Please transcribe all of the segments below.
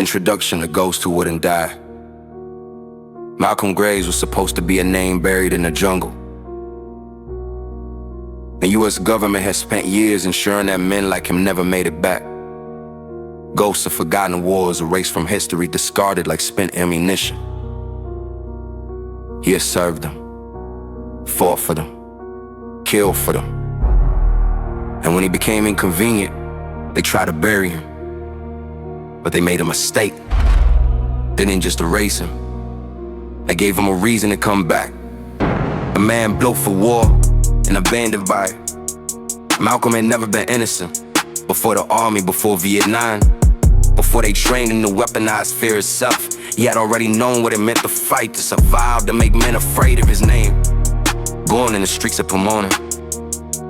Introduction to Ghost Who Wouldn't Die. Malcolm Graves was supposed to be a name buried in the jungle. The US government has spent years ensuring that men like him never made it back. Ghosts of forgotten wars erased from history, discarded like spent ammunition. He has served them, fought for them, killed for them. And when he became inconvenient, they tried to bury him. But they made a mistake. They didn't just erase him. They gave him a reason to come back. A man built for war and abandoned by it. Malcolm had never been innocent. Before the army, before Vietnam, before they trained him to weaponize fear itself, he had already known what it meant to fight, to survive, to make men afraid of his name. Born in the streets of Pomona,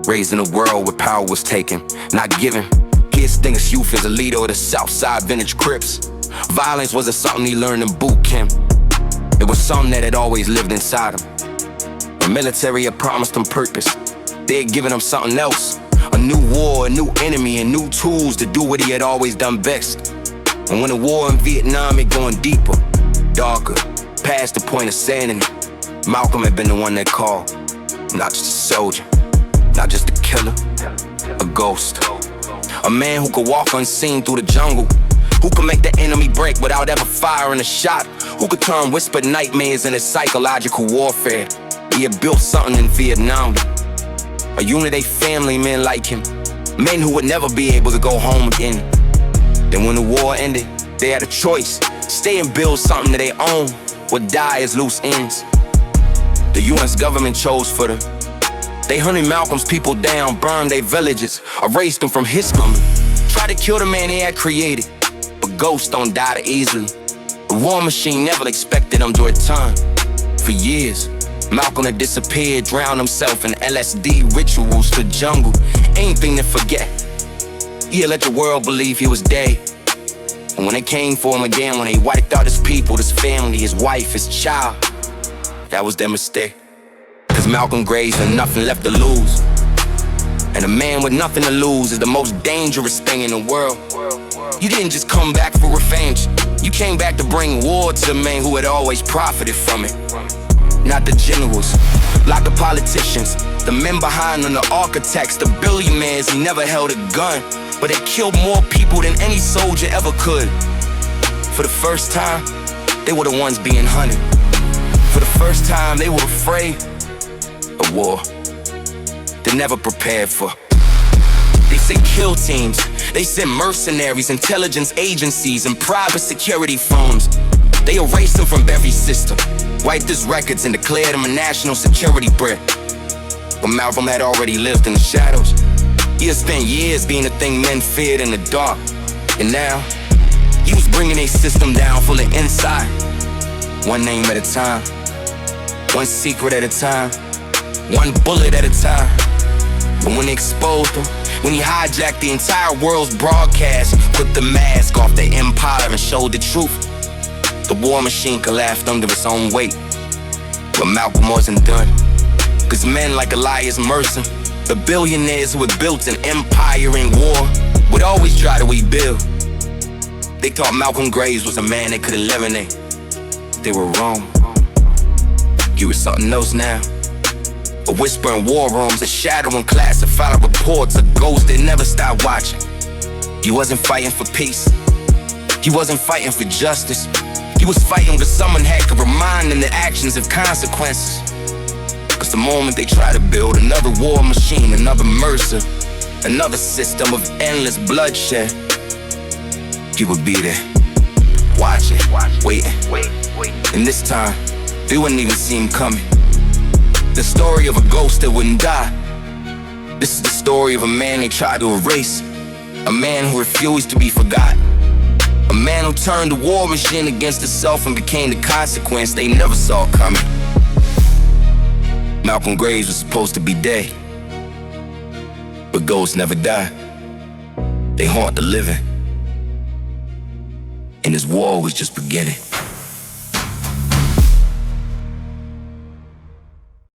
raised in a world where power was taken, not given. Kids think his youth as a leader of the Southside vintage Crips. Violence wasn't something he learned in boot camp. It was something that had always lived inside him. The military had promised him purpose. They had given him something else. A new war, a new enemy, and new tools to do what he had always done best. And when the war in Vietnam had gone deeper, darker, past the point of sanity, Malcolm had been the one that called. Not just a soldier, not just a killer, a ghost. A man who could walk unseen through the jungle, who could make the enemy break without ever firing a shot, who could turn whispered nightmares into psychological warfare. He had built something in Vietnam, a unit of family men like him, men who would never be able to go home again. Then when the war ended, they had a choice: stay and build something that they own, or die as loose ends. The US government chose for them. They hunted Malcolm's people down, burned their villages, erased them from history, tried to kill the man they had created. But ghosts don't die that easily. The war machine never expected them to return. For years, Malcolm had disappeared, drowned himself in LSD rituals to jungle. Anything to forget. He had let the world believe he was dead. And when they came for him again, when they wiped out his people, his family, his wife, his child, that was their mistake. Cause Malcolm Graves had nothing left to lose. And a man with nothing to lose is the most dangerous thing in the world. You didn't just come back for revenge. You came back to bring war to the men who had always profited from it. Not the generals, not the politicians, the men behind them, the architects, the billionaires who never held a gun, but they killed more people than any soldier ever could. For the first time, they were the ones being hunted. For the first time, they were afraid of war they never prepared for. They sent kill teams, they sent mercenaries, intelligence agencies, and private security firms. They erased them from every system, wiped his records and declared him a national security threat. But Malcolm had already lived in the shadows. He had spent years being the thing men feared in the dark. And now, he was bringing a system down full of insight. One name at a time, one secret at a time, one bullet at a time. But when they exposed him, when he hijacked the entire world's broadcast, put the mask off the empire and showed the truth, the war machine collapsed under its own weight. But Malcolm wasn't done. Cause men like Elias Mercer, the billionaires who had built an empire in war, would always try to rebuild. They thought Malcolm Graves was a man they could eliminate. They were wrong. He was something else now. A whisper in war rooms, a shadow in classified reports, a ghost that never stopped watching. He wasn't fighting for peace. He wasn't fighting for justice. He was fighting because someone had to remind him that actions have consequences. Cause the moment they try to build another war machine, another Mercer, another system of endless bloodshed, he would be there, watching, waiting. And this time, they wouldn't even see him coming. The story of a ghost that wouldn't die. This is the story of a man they tried to erase. A man who refused to be forgotten. A man who turned the war machine against itself and became the consequence they never saw coming. Malcolm Graves was supposed to be dead, but ghosts never die. They haunt the living, and his war was just beginning.